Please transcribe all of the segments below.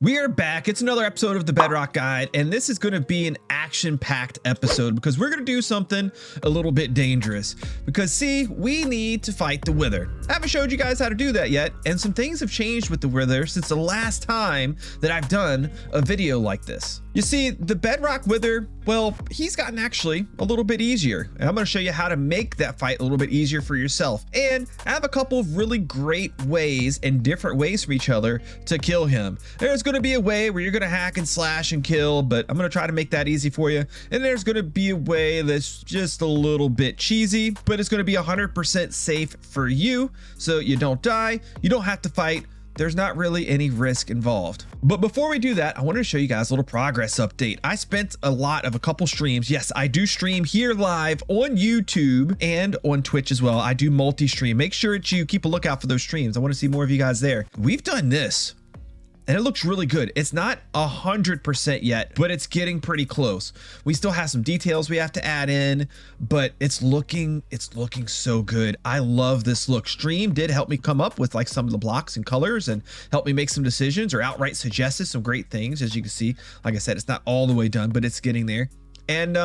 We are back. It's another episode of the Bedrock Guide, and this is going to be an action-packed episode because we're going to do something a little bit dangerous. Because see, we need to fight the Wither. I haven't showed you guys how to do that yet, and some things have changed with the Wither since the last time that I've done a video like this. You see, the Bedrock Wither, well, he's gotten actually a little bit easier. And I'm going to show you how to make that fight a little bit easier for yourself. And I have a couple of really great ways and different ways from each other to kill him. There's going to be a way where you're going to hack and slash and kill, but I'm going to try to make that easy for you. And there's going to be a way that's just a little bit cheesy, but it's going to be 100% safe for you. So you don't die, you don't have to fight. There's not really any risk involved. But before we do that, I wanted to show you guys a little progress update. I spent a couple streams. Yes, I do stream here live on YouTube and on Twitch as well. I do multi-stream. Make sure that you keep a lookout for those streams. I want to see more of you guys there. We've done this, and it looks really good. It's not 100% yet, but it's getting pretty close. We still have some details we have to add in, but it's looking so good. I love this look. Stream did help me come up with like some of the blocks and colors and help me make some decisions or outright suggested some great things. As you can see, like I said, it's not all the way done, but it's getting there. And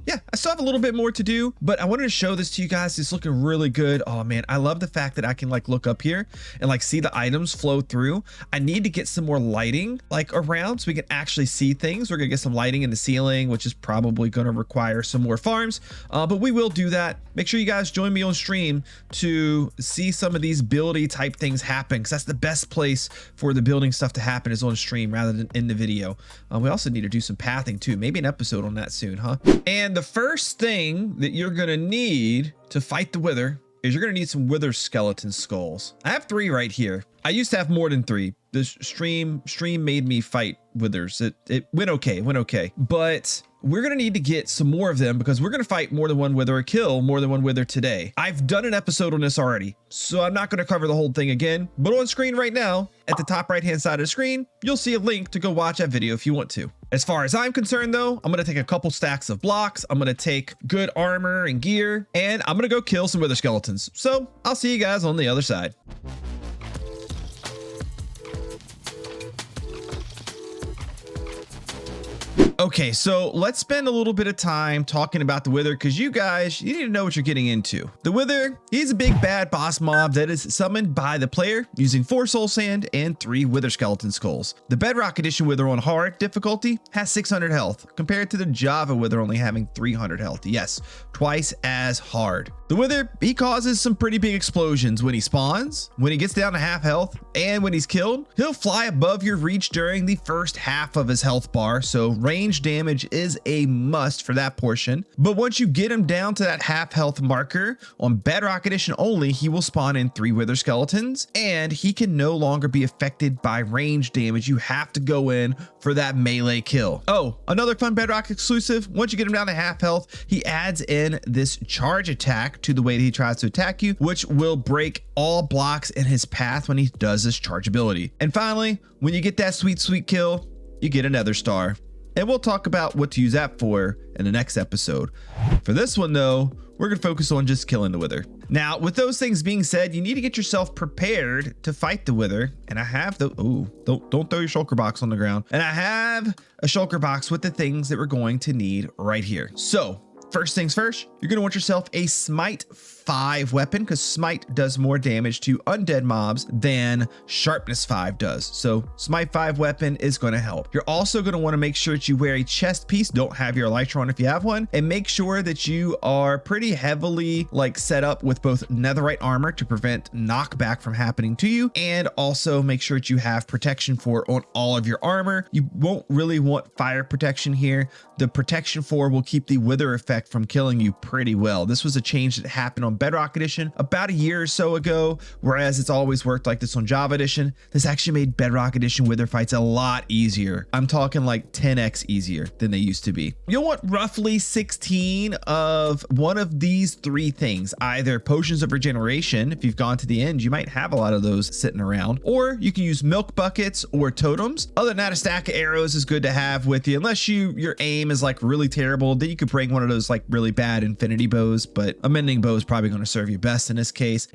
yeah, I still have a little bit more to do, but I wanted to show this to you guys. It's looking really good. Oh man, I love the fact that I can like look up here and like see the items flow through. I need to get some more lighting like around so we can actually see things. We're gonna get some lighting in the ceiling, which is probably gonna require some more farms, but we will do that. Make sure you guys join me on stream to see some of these buildy type things happen, because that's the best place for the building stuff to happen is on stream rather than in the video. We also need to do some pathing too. Maybe an episode on that soon, huh? And the first thing that you're gonna need to fight the Wither is you're gonna need some Wither skeleton skulls. I have 3 right here. I used to have more than 3. The stream made me fight Withers. It went okay, but we're gonna need to get some more of them because we're gonna fight more than one Wither or kill more than one Wither today. I've done an episode on this already, so I'm not gonna cover the whole thing again, but on screen right now, at the top right hand side of the screen, you'll see a link to go watch that video if you want to. As far as I'm concerned though, I'm gonna take a couple stacks of blocks, I'm gonna take good armor and gear, and I'm gonna go kill some Wither skeletons. So I'll see you guys on the other side. Okay, so let's spend a little bit of time talking about the Wither because you need to know what you're getting into. The Wither, he's a big bad boss mob that is summoned by the player using 4 soul sand and 3 Wither skeleton skulls. The Bedrock edition Wither on hard difficulty has 600 health compared to the Java Wither only having 300 health. Yes, twice as hard. The Wither, he causes some pretty big explosions when he spawns, when he gets down to half health, and when he's killed. He'll fly above your reach during the first half of his health bar, so range damage is a must for that portion. But once you get him down to that half health marker, on Bedrock edition only, he will spawn in 3 Wither skeletons, and he can no longer be affected by range damage. You have to go in for that melee kill. Oh, another fun Bedrock exclusive, once you get him down to half health, he adds in this charge attack to the way that he tries to attack you, which will break all blocks in his path when he does this charge ability. And finally, when you get that sweet kill, you get another star. And we'll talk about what to use that for in the next episode. For this one though, we're gonna focus on just killing the Wither. Now, with those things being said, you need to get yourself prepared to fight the Wither. And I have the, ooh, don't throw your shulker box on the ground. And I have a shulker box with the things that we're going to need right here. So first things first, you're gonna want yourself a Smite 5 weapon because Smite does more damage to undead mobs than Sharpness 5 does. So Smite 5 weapon is going to help. You're also going to want to make sure that you wear a chest piece. Don't have your elytra on if you have one, and make sure that you are pretty heavily like set up with both netherite armor to prevent knockback from happening to you, and also make sure that you have protection 4 on all of your armor. You won't really want fire protection here. The protection 4 will keep the Wither effect from killing you pretty well. This was a change that happened on Bedrock edition about a year or so ago, whereas it's always worked like this on Java edition. This actually made Bedrock edition Wither fights a lot easier. I'm talking like 10x easier than they used to be. You'll want roughly 16 of one of these 3 things, either potions of regeneration. If you've gone to the end, you might have a lot of those sitting around, or you can use milk buckets or totems. Other than that, a stack of arrows is good to have with you, unless your aim is like really terrible. Then you could bring one of those like really bad infinity bows, but a mending bow is probably going to serve you best in this case.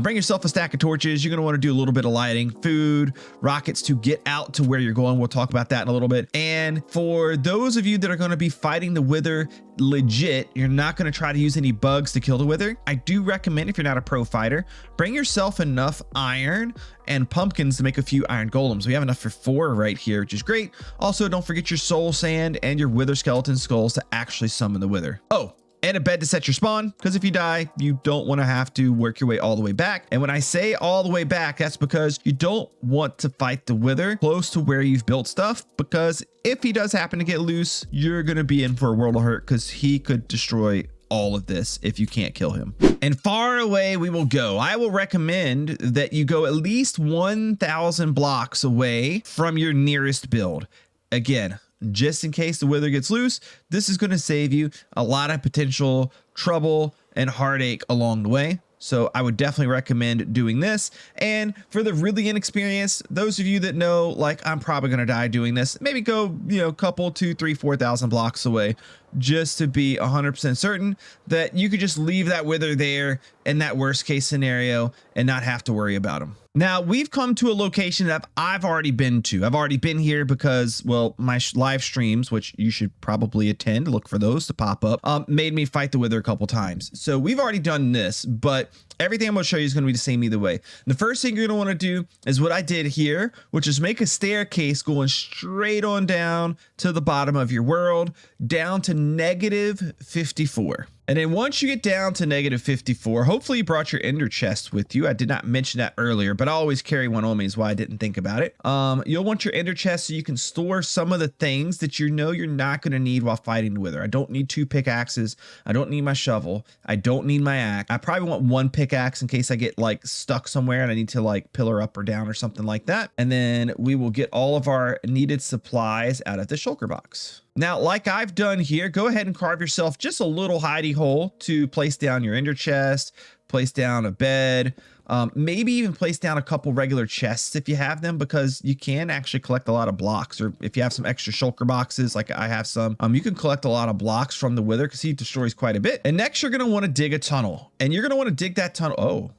Bring yourself a stack of torches. You're going to want to do a little bit of lighting, food, rockets to get out to where you're going. We'll talk about that in a little bit. And for those of you that are going to be fighting the wither legit, you're not going to try to use any bugs to kill the wither. I do recommend, if you're not a pro fighter, bring yourself enough iron and pumpkins to make a few iron golems. We have enough for 4 right here, which is great. Also, don't forget your soul sand and your wither skeleton skulls to actually summon the wither. Oh, and a bed to set your spawn, because if you die, you don't want to have to work your way all the way back. And when I say all the way back, that's because you don't want to fight the wither close to where you've built stuff, because if he does happen to get loose, you're going to be in for a world of hurt, because he could destroy all of this if you can't kill him. And far away we will go. I will recommend that you go at least 1,000 blocks away from your nearest build. Again, just in case the wither gets loose, this is going to save you a lot of potential trouble and heartache along the way. So I would definitely recommend doing this. And for the really inexperienced, those of you that know, like, I'm probably going to die doing this, maybe go, you know, a couple, 2, 3, 4,000 blocks away, just to be 100% certain that you could just leave that wither there in that worst case scenario and not have to worry about them. Now, we've come to a location that I've already been to. I've already been here because, well, my live streams, which you should probably attend, look for those to pop up, made me fight the wither a couple times. So we've already done this, but everything I'm going to show you is going to be the same either way. The first thing you're going to want to do is what I did here, which is make a staircase going straight on down to the bottom of your world, down to -54. And then once you get down to -54, hopefully you brought your ender chest with you. I did not mention that earlier, but I always carry one on me is why I didn't think about it. You'll want your ender chest so you can store some of the things that you know you're not going to need while fighting the wither. I don't need 2 pickaxes. I don't need my shovel. I don't need my axe. I probably want 1 pickaxe in case I get like stuck somewhere and I need to like pillar up or down or something like that. And then we will get all of our needed supplies out of the shulker box. Now, like I've done here, go ahead and carve yourself just a little hidey hole to place down your ender chest, place down a bed, maybe even place down a couple regular chests if you have them, because you can actually collect a lot of blocks. Or if you have some extra shulker boxes, like I have some, you can collect a lot of blocks from the wither because he destroys quite a bit. And next, you're going to want to dig a tunnel, and you're going to want to dig that tunnel. Oh,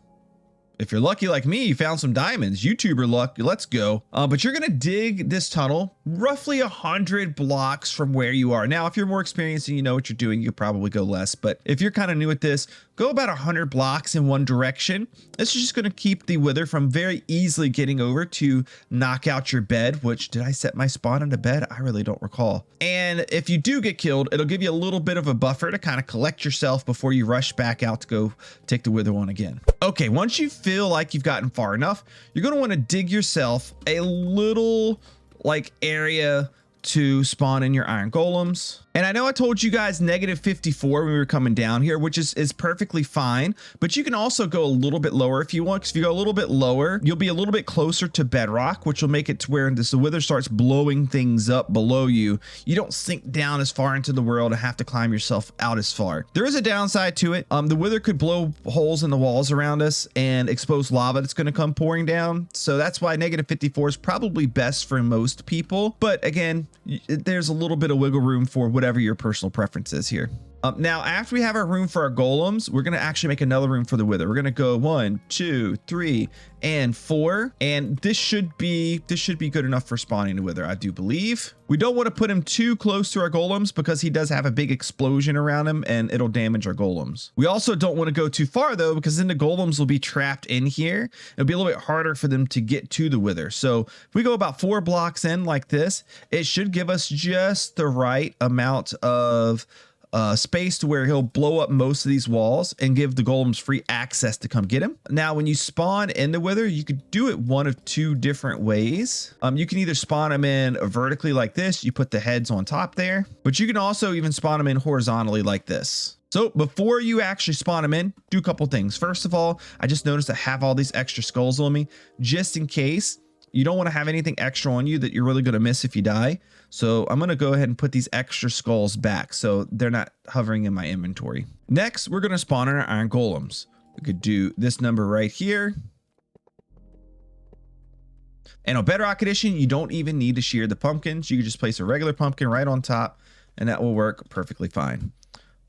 if you're lucky like me, you found some diamonds. YouTuber luck, let's go. But you're gonna dig this tunnel roughly 100 blocks from where you are. Now, if you're more experienced and you know what you're doing, you could probably go less. But if you're kind of new at this, go about 100 blocks in one direction. This is just gonna keep the wither from very easily getting over to knock out your bed, which, did I set my spawn into bed? I really don't recall. And if you do get killed, it'll give you a little bit of a buffer to kind of collect yourself before you rush back out to go take the wither on again. Okay, once you feel like you've gotten far enough, you're going to want to dig yourself a little like area to spawn in your iron golems. And I know I told you guys -54 when we were coming down here, which is perfectly fine, but you can also go a little bit lower if you want, because if you go a little bit lower, you'll be a little bit closer to bedrock, which will make it to where the wither starts blowing things up below you. You don't sink down as far into the world and have to climb yourself out as far. There is a downside to it. The wither could blow holes in the walls around us and expose lava that's going to come pouring down. So that's why -54 is probably best for most people. But again, there's a little bit of wiggle room for whatever your personal preference is here. Now, after we have our room for our golems, we're going to actually make another room for the wither. We're going to go 1, 2, 3, and 4. And this should be good enough for spawning the wither, I do believe. We don't want to put him too close to our golems because he does have a big explosion around him and it'll damage our golems. We also don't want to go too far though, because then the golems will be trapped in here. It'll be a little bit harder for them to get to the wither. So if we go about 4 blocks in like this, it should give us just the right amount of space to where he'll blow up most of these walls and give the golems free access to come get him. Now, when you spawn in the wither, you could do it one of 2 different ways. You can either spawn them in vertically like this, you put the heads on top there, but you can also even spawn them in horizontally like this. So before you actually spawn them in, do a couple things. First of all, I just noticed I have all these extra skulls on me just in case. You don't want to have anything extra on you that you're really going to miss if you die. So I'm going to go ahead and put these extra skulls back so they're not hovering in my inventory. Next, we're going to spawn in our iron golems. We could do this number right here. And on Bedrock Edition, you don't even need to shear the pumpkins. You can just place a regular pumpkin right on top and that will work perfectly fine.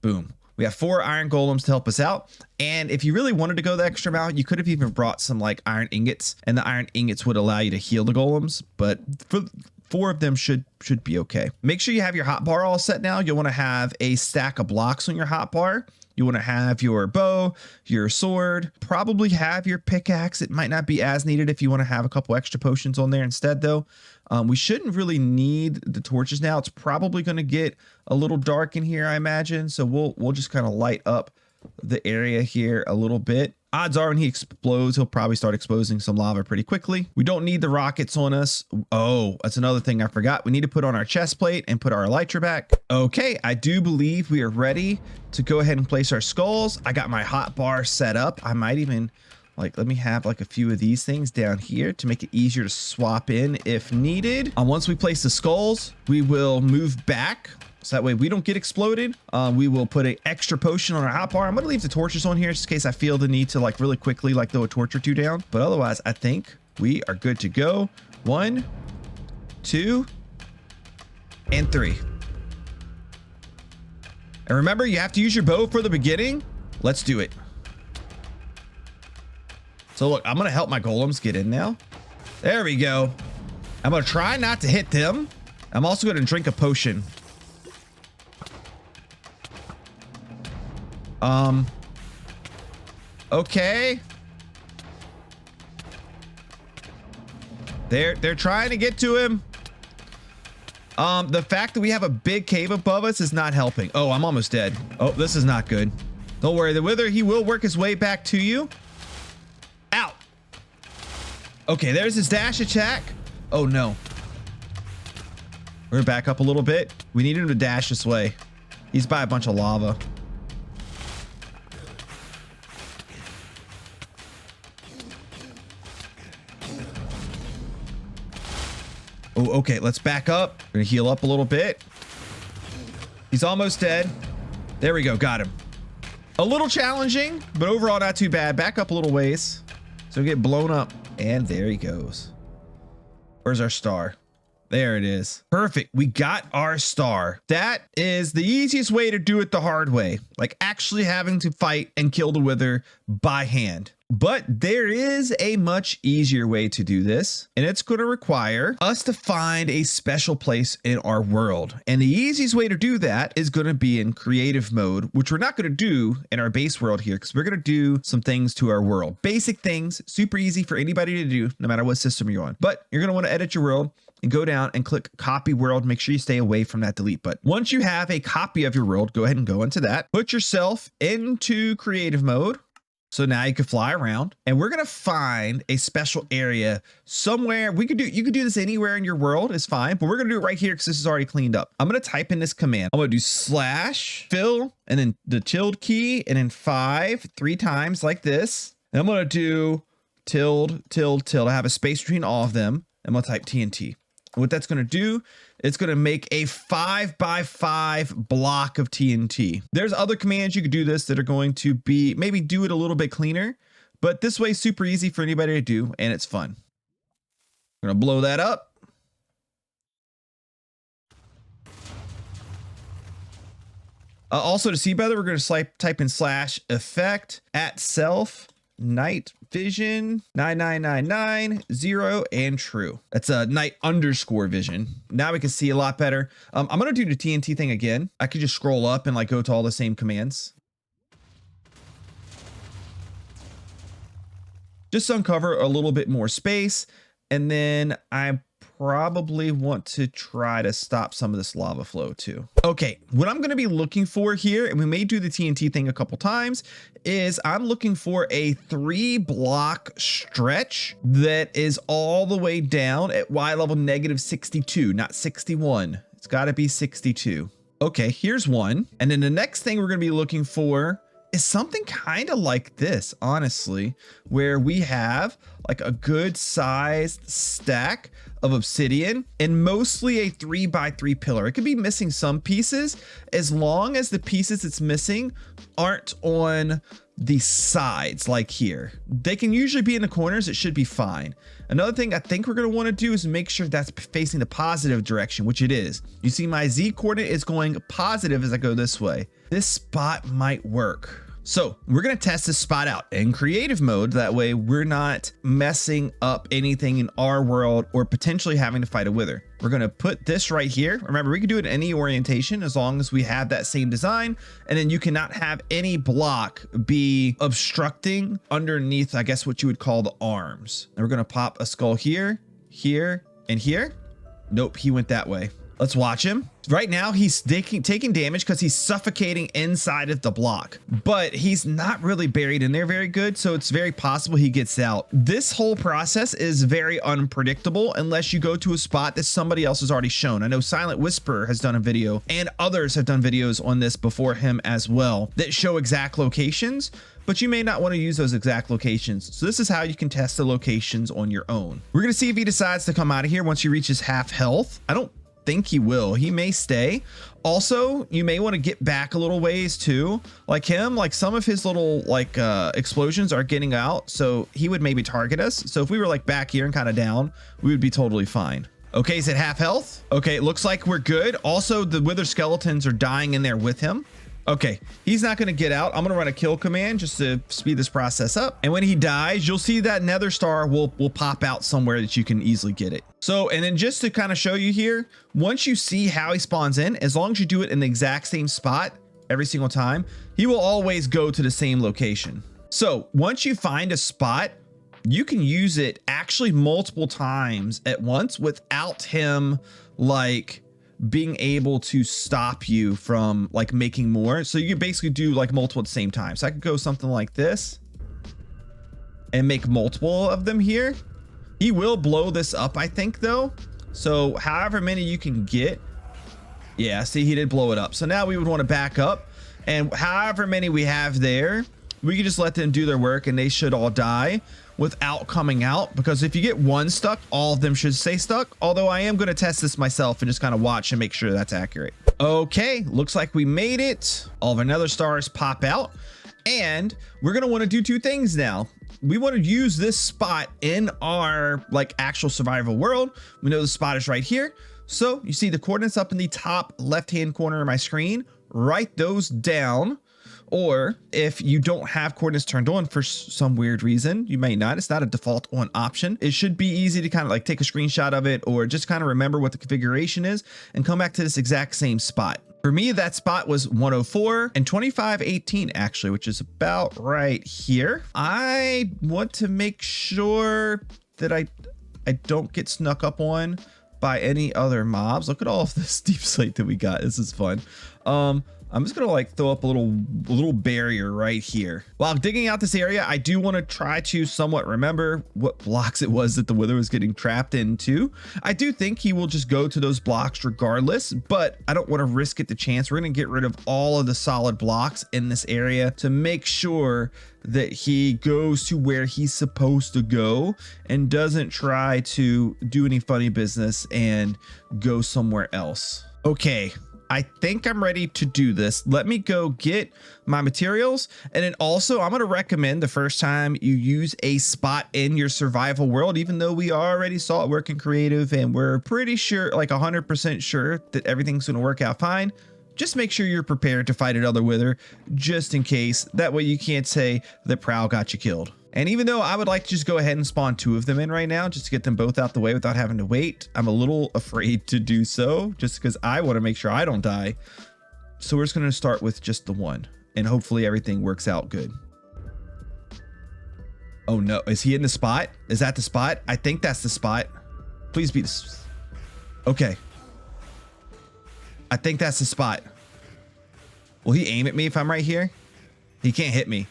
Boom. We have 4 iron golems to help us out. And if you really wanted to go the extra mile, you could have even brought some like iron ingots, and the iron ingots would allow you to heal the golems, but for 4 of them should be okay. Make sure you have your hotbar all set now. You'll want to have a stack of blocks on your hotbar. You want to have your bow, your sword, probably have your pickaxe. It might not be as needed if you want to have a couple extra potions on there instead though. We shouldn't really need the torches now. It's probably going to get a little dark in here, I imagine. So we'll just kind of light up the area here a little bit. Odds are when he explodes, he'll probably start exposing some lava pretty quickly. We don't need the rockets on us. Oh, that's another thing I forgot. We need to put on our chest plate and put our elytra back. Okay, I do believe we are ready to go ahead and place our skulls. I got my hot bar set up. I might even like, let me have like a few of these things down here to make it easier to swap in if needed. Once we place the skulls, we will move back. So that way we don't get exploded. We will put an extra potion on our hotbar. I'm gonna leave the torches on here just in case I feel the need to like really quickly like throw a torch or 2 down. But otherwise, I think we are good to go. 1, 2, and 3. And remember, you have to use your bow for the beginning. Let's do it. So look, I'm gonna help my golems get in now. There we go. I'm gonna try not to hit them. I'm also gonna drink a potion. Okay. They're trying to get to him. The fact that we have a big cave above us is not helping. Oh, I'm almost dead. Oh, this is not good. Don't worry, the Wither, he will work his way back to you. Ow. Okay, there's his dash attack. Oh no. We're back up a little bit. We need him to dash this way. He's by a bunch of lava. Oh, okay, let's back up. We're gonna heal up a little bit. He's almost dead. There we go, got him. A little challenging, but overall not too bad. Back up a little ways. So we get blown up, and there he goes. Where's our star? There it is. Perfect. We got our star. That is the easiest way to do it the hard way. Like actually having to fight and kill the Wither by hand. But there is a much easier way to do this, and it's going to require us to find a special place in our world. And the easiest way to do that is going to be in creative mode, which we're not going to do in our base world here, because we're going to do some things to our world. Basic things, super easy for anybody to do, no matter what system you're on. But you're going to want to edit your world and go down and click copy world. Make sure you stay away from that delete button. Once you have a copy of your world, go ahead and go into that. Put yourself into creative mode. So now you can fly around, and we're going to find a special area somewhere. You could do this anywhere in your world is fine, but we're going to do it right here because this is already cleaned up. I'm going to type in this command. I'm going to do /fill and then the tilde key and then 5 3 times like this. And I'm going to do tilde. I have a space between all of them. I'm going to type TNT. What that's going to do, it's going to make a 5x5 block of TNT. There's other commands you could do this that are going to be maybe do it a little bit cleaner, but this way is super easy for anybody to do, and it's fun. I'm going to blow that up. Also to see better, we're going to type in /effect @self night vision 99990 and true. That's a night _ vision. Now we can see a lot better. I'm gonna do the TNT thing again. I could just scroll up and like go to all the same commands. Just uncover a little bit more space, and then I probably want to try to stop some of this lava flow too. Okay, what I'm going to be looking for here, and we may do the TNT thing a couple times, is I'm looking for a 3-block stretch that is all the way down at Y level -62, not 61. It's got to be 62. Okay, here's one. And then the next thing we're going to be looking for is something kind of like this, honestly, where we have like a good sized stack of obsidian and mostly a 3x3 pillar. It could be missing some pieces as long as the pieces it's missing aren't on the sides, like here. They can usually be in the corners. It should be fine. Another thing I think we're going to want to do is make sure that's facing the positive direction, which it is. You see my Z coordinate is going positive as I go this way. This spot might work. So we're going to test this spot out in creative mode. That way we're not messing up anything in our world or potentially having to fight a wither. We're going to put this right here. Remember, we can do it in any orientation as long as we have that same design. And then you cannot have any block be obstructing underneath, I guess, what you would call the arms. And we're going to pop a skull here, here, and here. Nope, he went that way. Let's watch him. Right now, he's taking damage because he's suffocating inside of the block, but he's not really buried in there very good, so it's very possible he gets out. This whole process is very unpredictable unless you go to a spot that somebody else has already shown. I know Silent Whisperer has done a video, and others have done videos on this before him as well that show exact locations, but you may not want to use those exact locations. So this is how you can test the locations on your own. We're going to see if he decides to come out of here once he reaches half health. I don't think he will. He may stay. Also, you may want to get back a little ways too. Like him, like some of his little like explosions are getting out, so he would maybe target us. So if we were like back here and kind of down, we would be totally fine. Okay, he's at half health. Okay, it looks like we're good. Also, the wither skeletons are dying in there with him. Okay, he's not going to get out. I'm going to run a kill command just to speed this process up. And when he dies, you'll see that nether star will pop out somewhere that you can easily get it. So, and then just to kind of show you here, once you see how he spawns in, as long as you do it in the exact same spot every single time, he will always go to the same location. So once you find a spot, you can use it actually multiple times at once without him like being able to stop you from like making more. So you can basically do like multiple at the same time. So I could go something like this and make multiple of them here. He will blow this up, I think, though. So however many you can get. Yeah, see, he did blow it up. So now we would want to back up, and however many we have there, we can just let them do their work and they should all die without coming out, because if you get one stuck, all of them should stay stuck. Although I am going to test this myself and just kind of watch and make sure that's accurate. Okay, looks like we made it. All of our nether stars pop out, and we're going to want to do two things now. We want to use this spot in our like actual survival world. We know the spot is right here. So you see the coordinates up in the top left-hand corner of my screen. Write those down. Or if you don't have coordinates turned on for some weird reason, you may not. It's not a default on option. It should be easy to kind of like take a screenshot of it or just kind of remember what the configuration is and come back to this exact same spot. For me, that spot was 104 and 2518 actually, which is about right here. I want to make sure that I don't get snuck up on by any other mobs. Look at all of this deep slate that we got. This is fun. I'm just gonna like throw up a little barrier right here. While digging out this area, I do want to try to somewhat remember what blocks it was that the wither was getting trapped into. I do think he will just go to those blocks regardless, but I don't want to risk it the chance. We're gonna get rid of all of the solid blocks in this area to make sure that he goes to where he's supposed to go and doesn't try to do any funny business and go somewhere else. Okay, I think I'm ready to do this. Let me go get my materials. And then also I'm going to recommend the first time you use a spot in your survival world, even though we already saw it working creative and we're pretty sure, like 100% sure that everything's going to work out fine. Just make sure you're prepared to fight another wither just in case. That way you can't say the prowl got you killed. And even though I would like to just go ahead and spawn two of them in right now, just to get them both out the way without having to wait, I'm a little afraid to do so just because I want to make sure I don't die. So we're just going to start with just the one and hopefully everything works out good. Oh no, is he in the spot? Is that the spot? I think that's the spot. Please be this. Okay. I think that's the spot. Will he aim at me if I'm right here? He can't hit me.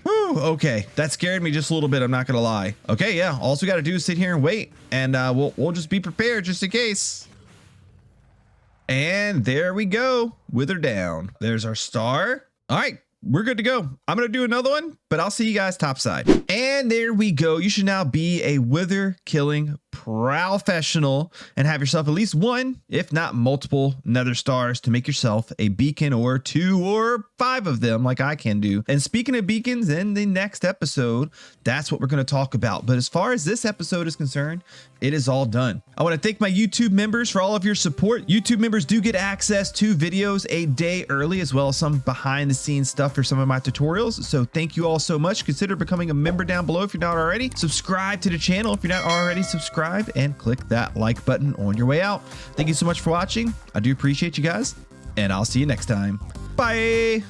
Whew, okay, that scared me just a little bit, I'm not gonna lie. Okay, yeah, all we gotta do is sit here and wait, and we'll just be prepared just in case. And there we go, wither down. There's our star. All right, we're good to go. I'm going to do another one, but I'll see you guys topside. And there we go. You should now be a wither killing professional and have yourself at least one, if not multiple nether stars to make yourself a beacon, or 2 or 5 of them like I can do. And speaking of beacons, in the next episode, that's what we're going to talk about. But as far as this episode is concerned, it is all done. I want to thank my YouTube members for all of your support. YouTube members do get access to videos a day early, as well as some behind the scenes stuff for some of my tutorials. So thank you all so much. Consider becoming a member down below if you're not already. Subscribe to the channel if you're not already subscribed, and click that like button on your way out. Thank you so much for watching. I do appreciate you guys, and I'll see you next time. Bye.